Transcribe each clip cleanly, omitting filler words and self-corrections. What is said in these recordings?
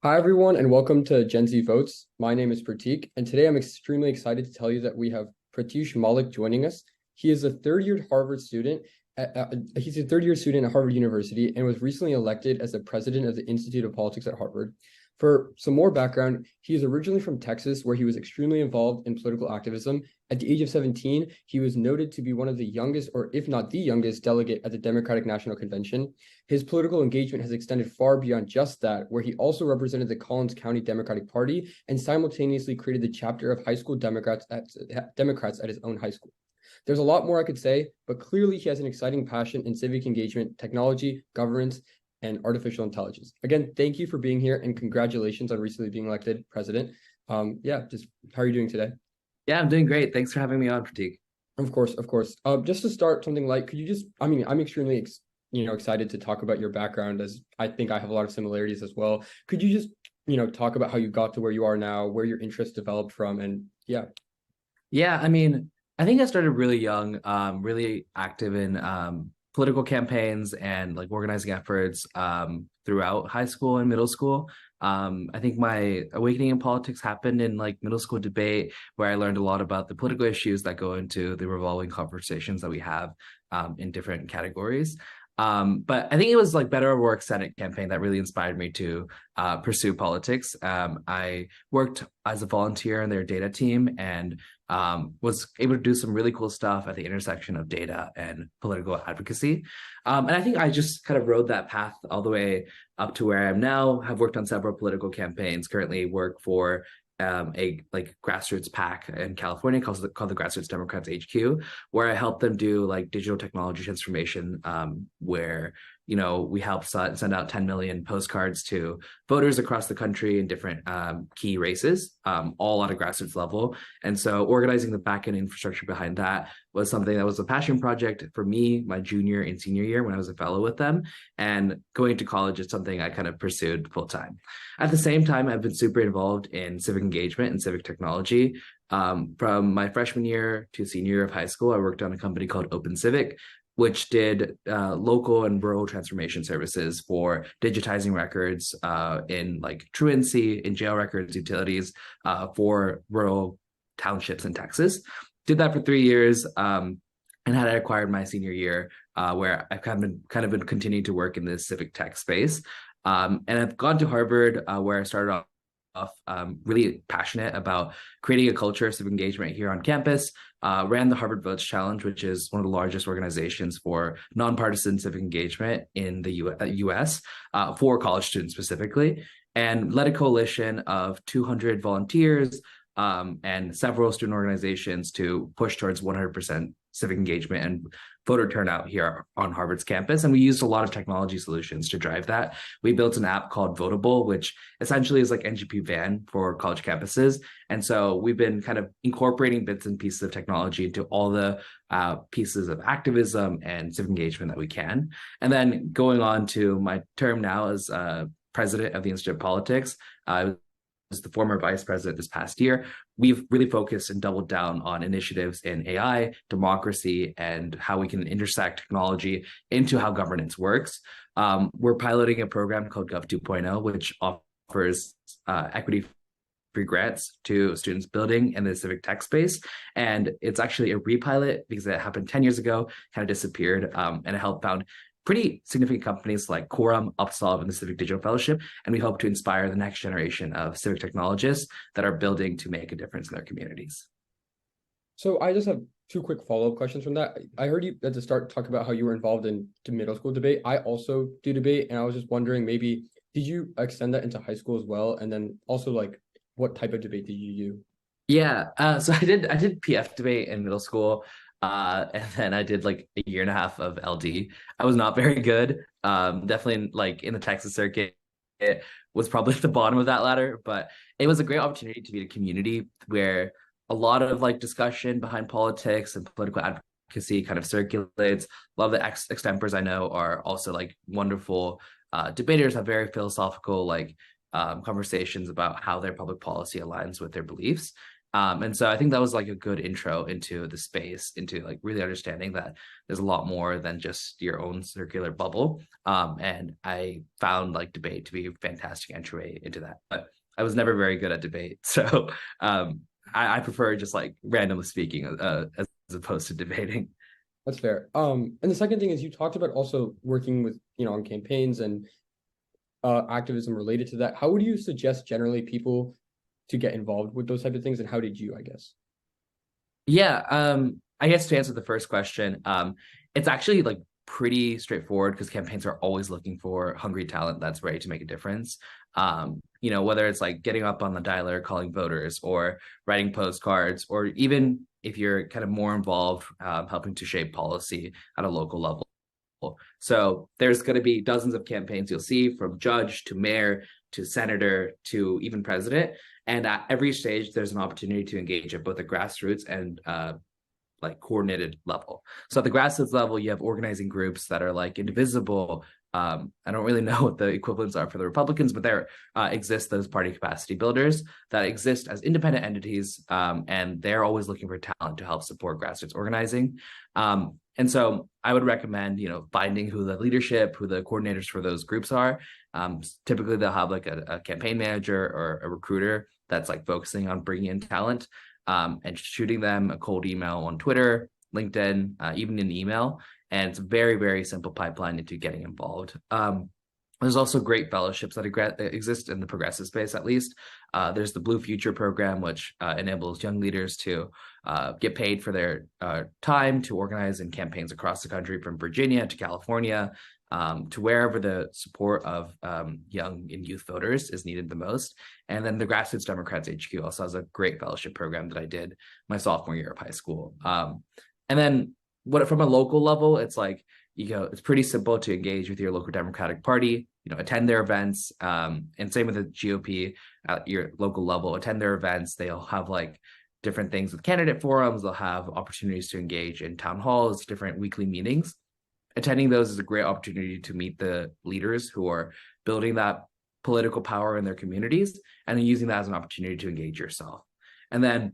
Hi, everyone, and welcome to Gen Z Votes. My name is Pratik, and today I'm extremely excited to tell you that we have Pratyush Mallick joining us. He is a third-year Harvard student. He's a third-year student at Harvard University and was recently elected as the president of the Institute of Politics at Harvard. For some more background, he is originally from Texas, where he was extremely involved in political activism. At the age of 17, he was noted to be one of the youngest, or if not the youngest, delegate at the Democratic National Convention. His political engagement has extended far beyond just that, where he also represented the Collins County Democratic Party and simultaneously created the chapter of high school Democrats at his own high school. There's a lot more I could say, but clearly he has an exciting passion in civic engagement, technology, governance, and artificial intelligence. Again, thank you for being here and congratulations on recently being elected president. Just how are you doing today? Yeah, I'm doing great. Thanks for having me on, Pratik. Of course, of course. Just to start something light, could you just, I'm extremely excited to talk about your background, as I think I have a lot of similarities as well. Could you just, talk about how you got to where you are now, where your interests developed from, and yeah. Yeah, I think I started really young, really active in political campaigns and like organizing efforts throughout high school and middle school. I think my awakening in politics happened in like middle school debate, where I learned a lot about the political issues that go into the revolving conversations that we have in different categories. But I think it was like Better or Work Senate campaign that really inspired me to pursue politics. I worked as a volunteer in their data team and was able to do some really cool stuff at the intersection of data and political advocacy. And I think I just kind of rode that path all the way up to where I am now. Have worked on several political campaigns, currently work for a like grassroots PAC in California called the Grassroots Democrats HQ, where I help them do like digital technology transformation, where we help send out 10 million postcards to voters across the country in different key races, all at a grassroots level. And so organizing the backend infrastructure behind that was something that was a passion project for me my junior and senior year when I was a fellow with them. And going to college is something I kind of pursued full time. At the same time, I've been super involved in civic engagement and civic technology. From my freshman year to senior year of high school, I worked on a company called Open Civic, which did local and rural transformation services for digitizing records in like truancy, in jail records, utilities for rural townships in Texas. Did that for 3 years, and had I acquired my senior year, where I've kind of been continuing to work in this civic tech space. And I've gone to Harvard, where I started off really passionate about creating a culture of civic engagement here on campus. Ran the Harvard Votes Challenge, which is one of the largest organizations for nonpartisan civic engagement in the US for college students specifically, and led a coalition of 200 volunteers and several student organizations to push towards 100% civic engagement and voter turnout here on Harvard's campus. And we used a lot of technology solutions to drive that. We built an app called Votable, which essentially is like NGP Van for college campuses. And so we've been kind of incorporating bits and pieces of technology into all the pieces of activism and civic engagement that we can. And then going on to my term now as president of the Institute of Politics, as the former vice president this past year, we've really focused and doubled down on initiatives in AI, democracy, and how we can intersect technology into how governance works. We're piloting a program called Gov 2.0, which offers equity free grants to students building in the civic tech space. And it's actually a repilot because it happened 10 years ago, kind of disappeared, and it helped found pretty significant companies like Quorum, Upsolve, and the Civic Digital Fellowship. And we hope to inspire the next generation of civic technologists that are building to make a difference in their communities. So I just have two quick follow-up questions from that. I heard you at the start talk about how you were involved in the middle school debate. I also do debate, and I was just wondering, maybe did you extend that into high school as well? And then also, like, what type of debate did you do? Yeah, so I did PF debate in middle school. And then I did like a year and a half of LD. I was not very good. Definitely like in the Texas circuit, it was probably at the bottom of that ladder, but it was a great opportunity to be in a community where a lot of like discussion behind politics and political advocacy kind of circulates. A lot of the extempers I know are also like wonderful debaters, have very philosophical like conversations about how their public policy aligns with their beliefs. And so I think that was like a good intro into the space, into like really understanding that there's a lot more than just your own circular bubble. And I found like debate to be a fantastic entry into that. But I was never very good at debate. So I prefer just like randomly speaking as opposed to debating. That's fair. And the second thing is you talked about also working with, on campaigns and activism related to that. How would you suggest generally people to get involved with those type of things, and how did you, I guess? Yeah, I guess to answer the first question, it's actually like pretty straightforward because campaigns are always looking for hungry talent that's ready to make a difference. Whether it's like getting up on the dialer, calling voters, or writing postcards, or even if you're kind of more involved, helping to shape policy at a local level. So there's going to be dozens of campaigns you'll see, from judge to mayor to senator to even president. And at every stage, there's an opportunity to engage at both the grassroots and like coordinated level. So at the grassroots level, you have organizing groups that are like indivisible. I don't really know what the equivalents are for the Republicans, but there exist those party capacity builders that exist as independent entities, and they're always looking for talent to help support grassroots organizing. And so I would recommend, finding who the leadership, who the coordinators for those groups are. Typically, they'll have like a campaign manager or a recruiter that's like focusing on bringing in talent, and shooting them a cold email on Twitter, LinkedIn, even in email. And it's a very, very simple pipeline into getting involved. There's also great fellowships that exist in the progressive space, at least. There's the Blue Future program, which enables young leaders to get paid for their time to organize in campaigns across the country, from Virginia to California, to wherever the support of young and youth voters is needed the most. And then the Grassroots Democrats HQ also has a great fellowship program that I did my sophomore year of high school. And then from a local level, it's like, it's pretty simple to engage with your local Democratic Party, attend their events, and same with the GOP at your local level, attend their events. They'll have like different things with candidate forums. They'll have opportunities to engage in town halls, different weekly meetings. Attending those is a great opportunity to meet the leaders who are building that political power in their communities, and then using that as an opportunity to engage yourself. And then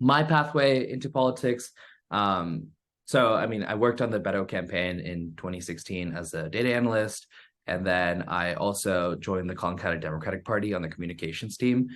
my pathway into politics, I worked on the Beto campaign in 2016 as a data analyst. And then I also joined the Collin County Democratic Party on the communications team,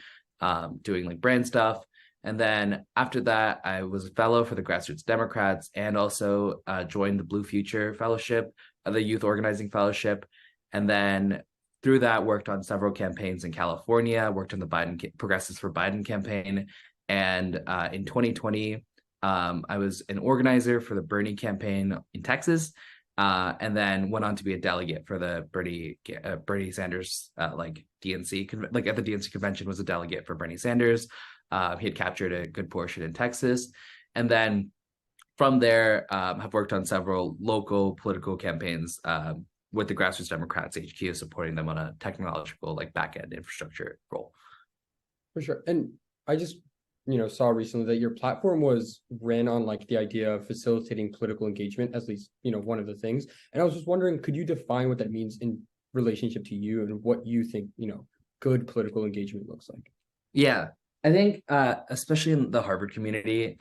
doing like brand stuff. And then after that, I was a fellow for the Grassroots Democrats, and also joined the Blue Future Fellowship, the Youth Organizing Fellowship. And then through that, worked on several campaigns in California, worked on the Progressives for Biden campaign. And in 2020, I was an organizer for the Bernie campaign in Texas, and then went on to be a delegate for the Bernie Sanders DNC, like at the DNC convention, was a delegate for Bernie Sanders. He had captured a good portion in Texas, and then from there, have worked on several local political campaigns with the Grassroots Democrats HQ, supporting them on a technological back end infrastructure role. For sure. And I just saw recently that your platform was ran on the idea of facilitating political engagement, at least one of the things. And I was just wondering, could you define what that means in relationship to you, and what you think good political engagement looks like? Yeah, I think especially in the Harvard community,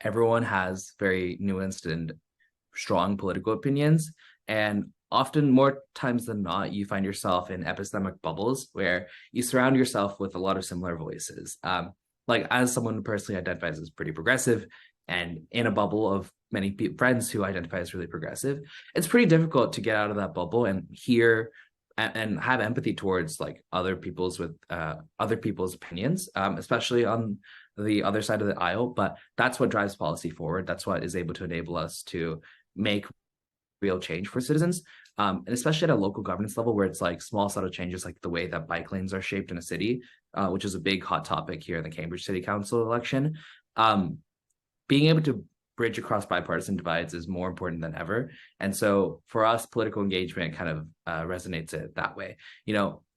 everyone has very nuanced and strong political opinions, and often, more times than not, you find yourself in epistemic bubbles where you surround yourself with a lot of similar voices. As someone who personally identifies as pretty progressive, and in a bubble of many friends who identify as really progressive, it's pretty difficult to get out of that bubble and hear and have empathy towards other people's opinions, especially on the other side of the aisle. But that's what drives policy forward. That's what is able to enable us to make real change for citizens, and especially at a local governance level, where it's small subtle changes, like the way that bike lanes are shaped in a city, which is a big hot topic here in the Cambridge City Council election. Being able to bridge across bipartisan divides is more important than ever. And so for us, political engagement kind of resonates it that way.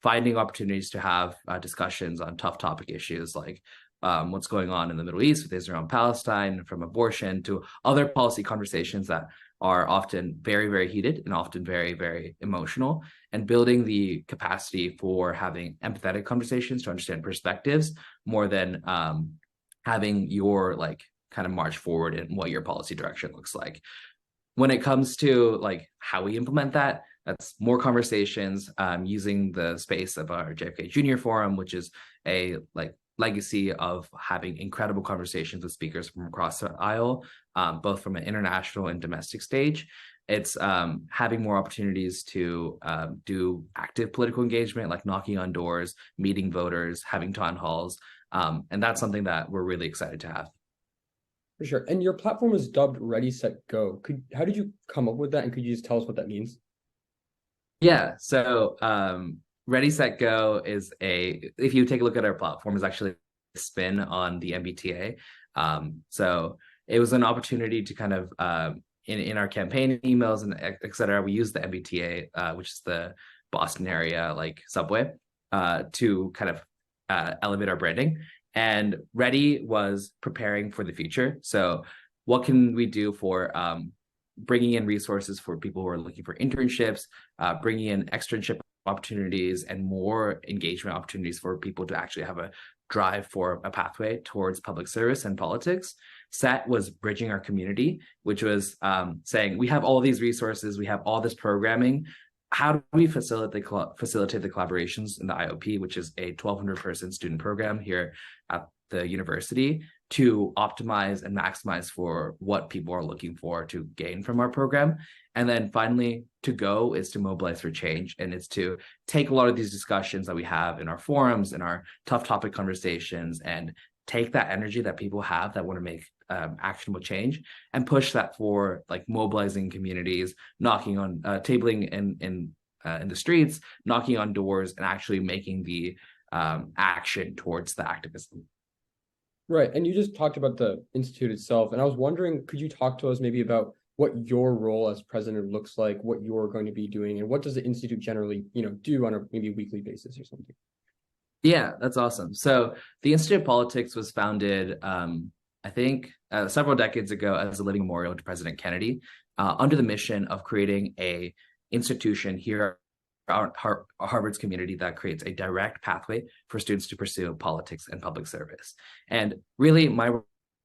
Finding opportunities to have discussions on tough topic issues like what's going on in the Middle East with Israel and Palestine, from abortion to other policy conversations that are often very, very heated and often very, very emotional, and building the capacity for having empathetic conversations to understand perspectives more than having your like kind of march forward and what your policy direction looks like. When it comes to like how we implement that, that's more conversations, using the space of our JFK Junior Forum, which is a like legacy of having incredible conversations with speakers from across the aisle, both from an international and domestic stage. It's having more opportunities to do active political engagement, like knocking on doors, meeting voters, having town halls. And that's something that we're really excited to have. For sure. And your platform is dubbed Ready, Set, Go. How did you come up with that? And could you just tell us what that means? Yeah. So Ready, Set, Go is if you take a look at our platform, is actually a spin on the MBTA. So it was an opportunity to kind of, in our campaign emails and et cetera, we use the MBTA, which is the Boston area like subway, to kind of elevate our branding. And Ready was preparing for the future. So what can we do for bringing in resources for people who are looking for internships, bringing in externship opportunities and more engagement opportunities for people to actually have a drive for a pathway towards public service and politics. Set was bridging our community, which was saying we have all these resources, we have all this programming. How do we facilitate the collaborations in the IOP, which is a 1,200 person student program here at the university, to optimize and maximize for what people are looking for to gain from our program. And then finally, to go is to mobilize for change. And it's to take a lot of these discussions that we have in our forums and our tough topic conversations and take that energy that people have that want to make actionable change and push that for like mobilizing communities, knocking on tabling in the streets, knocking on doors, and actually making the action towards the activism. Right. And you just talked about the institute itself. And I was wondering, could you talk to us maybe about what your role as president looks like, what you're going to be doing, and what does the institute generally, do on a maybe weekly basis or something? Yeah, that's awesome. So the Institute of Politics was founded, I think, several decades ago as a living memorial to President Kennedy, under the mission of creating a institution here at Harvard's community that creates a direct pathway for students to pursue politics and public service. And really, my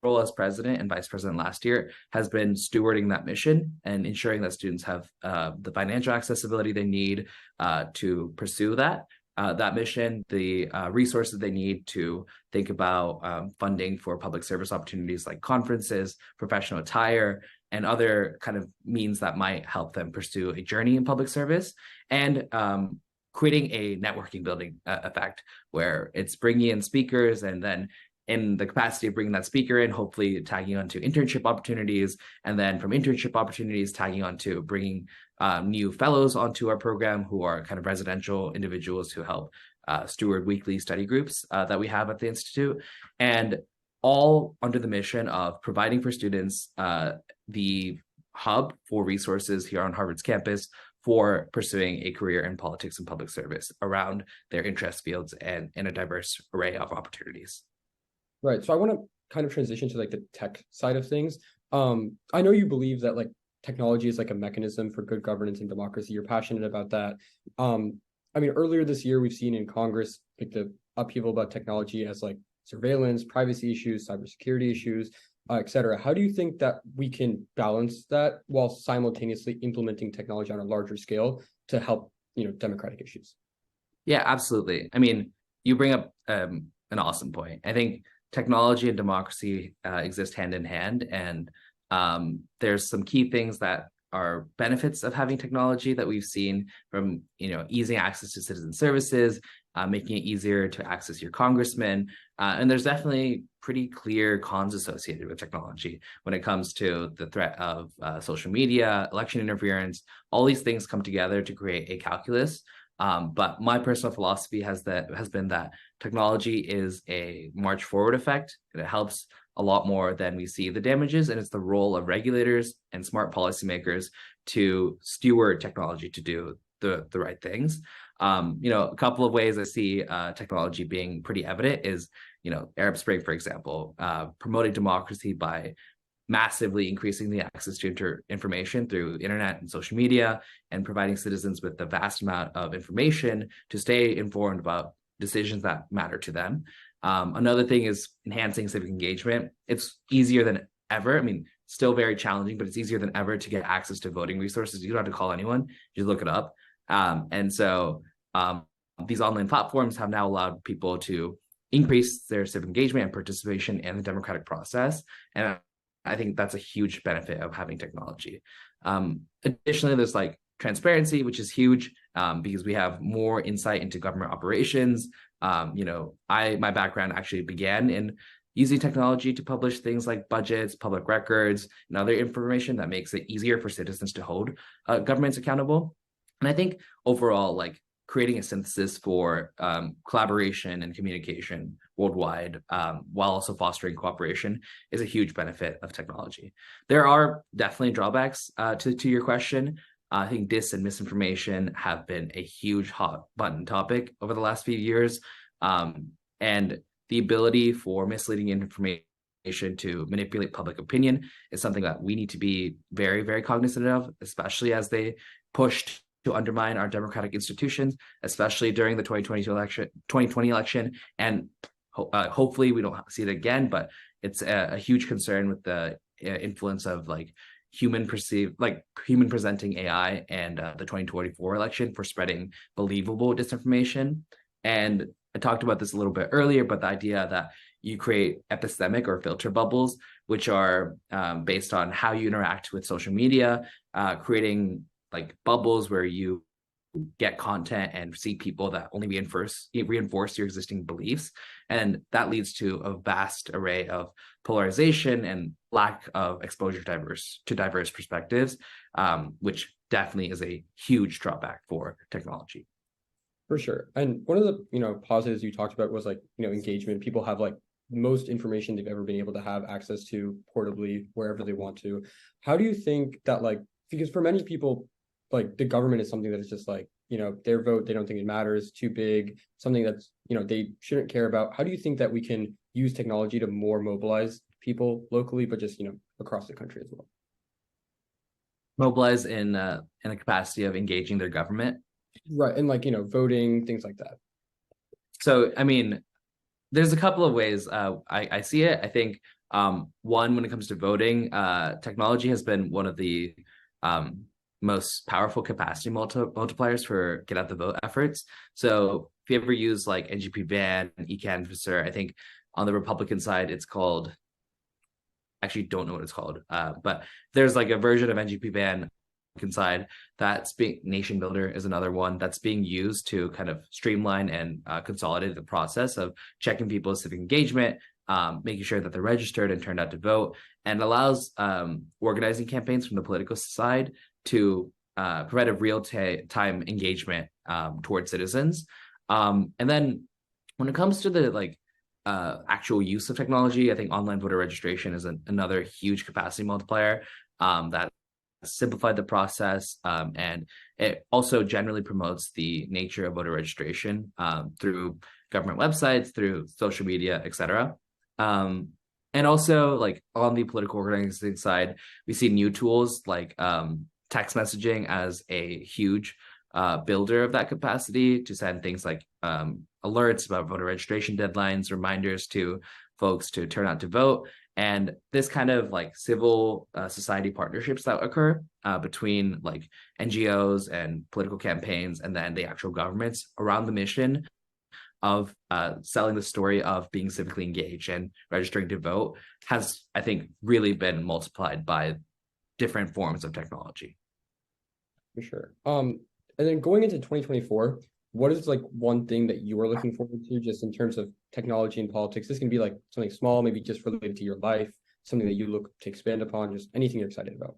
role as president and vice president last year has been stewarding that mission and ensuring that students have the financial accessibility they need to pursue that mission, the resources they need to think about funding for public service opportunities like conferences, professional attire, and other kind of means that might help them pursue a journey in public service, and creating a networking building effect where it's bringing in speakers and then in the capacity of bringing that speaker in, hopefully tagging onto internship opportunities, and then from internship opportunities, tagging onto bringing new fellows onto our program who are kind of residential individuals who help steward weekly study groups that we have at the Institute, and all under the mission of providing for students the hub for resources here on Harvard's campus for pursuing a career in politics and public service around their interest fields and in a diverse array of opportunities. Right. So I want to kind of transition to like the tech side of things. I know you believe that like technology is like a mechanism for good governance and democracy. You're passionate about that. I mean, earlier this year, we've seen in Congress like the upheaval about technology as like surveillance, privacy issues, cybersecurity issues, et cetera. How do you think that we can balance that while simultaneously implementing technology on a larger scale to help, democratic issues? Yeah, absolutely. I mean, you bring up an awesome point. I think technology and democracy exist hand in hand, and there's some key things that are benefits of having technology that we've seen from, easing access to citizen services, making it easier to access your congressman. And there's definitely pretty clear cons associated with technology when it comes to the threat of social media, election interference. All these things come together to create a calculus. But my personal philosophy has been that technology is a march forward effect, and it helps a lot more than we see the damages. And it's the role of regulators and smart policymakers to steward technology to do the right things. A couple of ways I see technology being pretty evident is, Arab Spring, for example, promoting democracy by massively increasing the access to information through internet and social media, and providing citizens with the vast amount of information to stay informed about decisions that matter to them. Another thing is enhancing civic engagement. It's easier than ever. I mean, still very challenging, but it's easier than ever to get access to voting resources. You don't have to call anyone, you look it up. And so these online platforms have now allowed people to increase their civic engagement and participation in the democratic process. And I think that's a huge benefit of having technology. Additionally, there's like transparency, which is huge because we have more insight into government operations. My background actually began in using technology to publish things like budgets, public records, and other information that makes it easier for citizens to hold governments accountable. And I think overall, like creating a synthesis for collaboration and communication worldwide, while also fostering cooperation, is a huge benefit of technology. There are definitely drawbacks to your question. I think dis and misinformation have been a huge hot button topic over the last few years. And the ability for misleading information to manipulate public opinion is something that we need to be very, very cognizant of, especially as they push to undermine our democratic institutions, especially during the 2020 election. And hopefully we don't see it again, but it's a huge concern with the influence of like human presenting AI and the 2024 election for spreading believable disinformation. And I talked about this a little bit earlier, but the idea that you create epistemic or filter bubbles, which are based on how you interact with social media, creating like bubbles where you get content and see people that only reinforce your existing beliefs. And that leads to a vast array of polarization and lack of exposure to diverse perspectives, which definitely is a huge drawback for technology. For sure. And one of the, positives you talked about was like, engagement. People have like most information they've ever been able to have access to portably wherever they want to. How do you think that, like, because for many people, like the government is something that is just like, their vote, they don't think it matters, too big, something that's, they shouldn't care about. How do you think that we can use technology to more mobilize people locally, but just, across the country as well? Mobilize in a capacity of engaging their government. Right. And like, voting, things like that. So, I mean, there's a couple of ways I see it. I think one, when it comes to voting, technology has been one of the most powerful capacity multipliers for get out the vote efforts. So if you ever use like NGP Van and eCanvasser, I think on the Republican side, it's called, actually don't know what it's called, but there's like a version of NGP Van side that's being, Nation Builder is another one that's being used to kind of streamline and consolidate the process of checking people's civic engagement, making sure that they're registered and turned out to vote, and allows organizing campaigns from the political side to provide a real-time engagement towards citizens. And then when it comes to the actual use of technology, I think online voter registration is another huge capacity multiplier that simplified the process, and it also generally promotes the nature of voter registration through government websites, through social media, etc. And also, like on the political organizing side, we see new tools like text messaging as a huge builder of that capacity to send things like alerts about voter registration deadlines, reminders to folks to turn out to vote. And this kind of like civil society partnerships that occur between like NGOs and political campaigns and then the actual governments around the mission of selling the story of being civically engaged and registering to vote has, I think, really been multiplied by different forms of technology. For sure. And then going into 2024, what is like one thing that you are looking forward to just in terms of technology and politics? This can be like something small, maybe just related to your life, something that you look to expand upon, just anything you're excited about.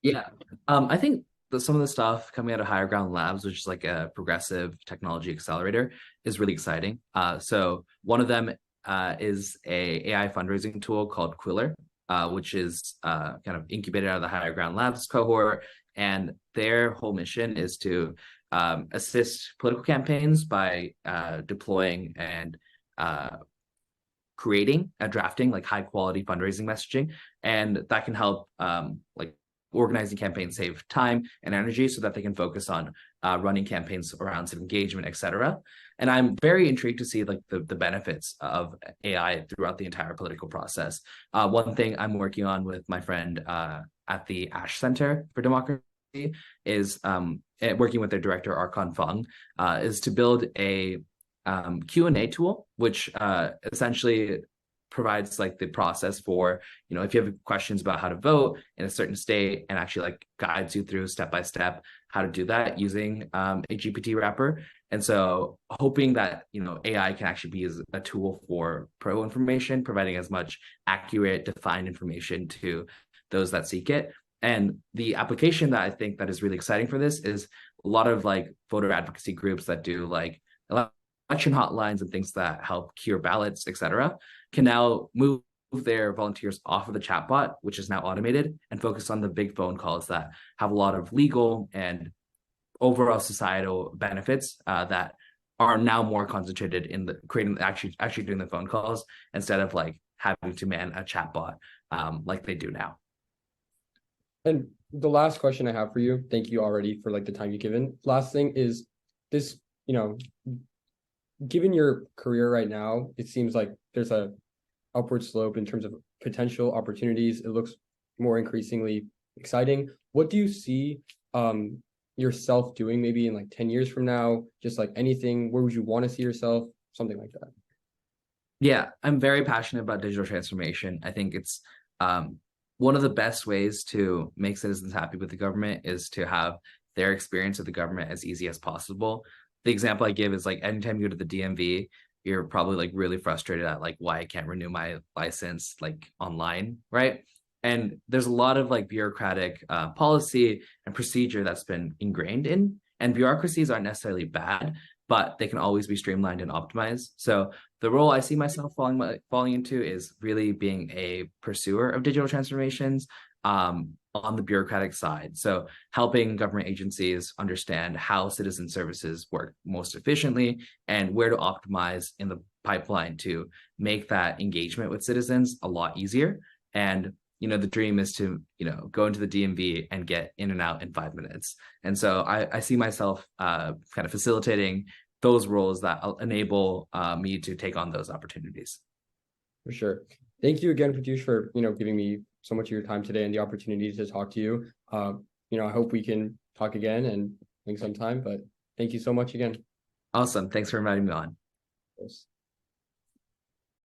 Yeah, I think some of the stuff coming out of Higher Ground Labs, which is like a progressive technology accelerator, is really exciting. So one of them is a AI fundraising tool called Quiller, which is kind of incubated out of the Higher Ground Labs cohort. And their whole mission is to assist political campaigns by deploying and creating and drafting like high quality fundraising messaging. And that can help like organizing campaigns save time and energy so that they can focus on running campaigns around civic engagement, etc. And I'm very intrigued to see like the benefits of AI throughout the entire political process. One thing I'm working on with my friend at the Ash Center for Democracy is working with their director Archon Fung, is to build a Q&A tool, which essentially provides like the process for, if you have questions about how to vote in a certain state, and actually like guides you through step by step how to do that using a GPT wrapper. And so hoping that, AI can actually be a tool for pro information, providing as much accurate, defined information to those that seek it. And the application that I think that is really exciting for this is a lot of like voter advocacy groups that do like election hotlines and things that help cure ballots, etc., can now move their volunteers off of the chatbot, which is now automated, and focus on the big phone calls that have a lot of legal and overall societal benefits that are now more concentrated in the creating actually doing the phone calls instead of like having to man a chatbot like they do now. And the last question I have for you, thank you already for like the time you've given. Last thing is this, given your career right now, it seems like there's a upward slope in terms of potential opportunities. It looks more increasingly exciting. What do you see yourself doing maybe in like 10 years from now? Just like anything, where would you want to see yourself? Something like that. Yeah, I'm very passionate about digital transformation. I think it's one of the best ways to make citizens happy with the government is to have their experience with the government as easy as possible. The example I give is like anytime you go to the DMV, you're probably like really frustrated at like why I can't renew my license like online, right? And there's a lot of like bureaucratic policy and procedure that's been ingrained in, and bureaucracies aren't necessarily bad, but they can always be streamlined and optimized. So the role I see myself falling into is really being a pursuer of digital transformations on the bureaucratic side. So helping government agencies understand how citizen services work most efficiently and where to optimize in the pipeline to make that engagement with citizens a lot easier. And the dream is to go into the DMV and get in and out in 5 minutes. And so I see myself kind of facilitating those roles that enable me to take on those opportunities. For sure. Thank you again, Pratyush, for giving me so much of your time today and the opportunity to talk to you. I hope we can talk again and sometime, but thank you so much again. Awesome. Thanks for inviting me on. Yes.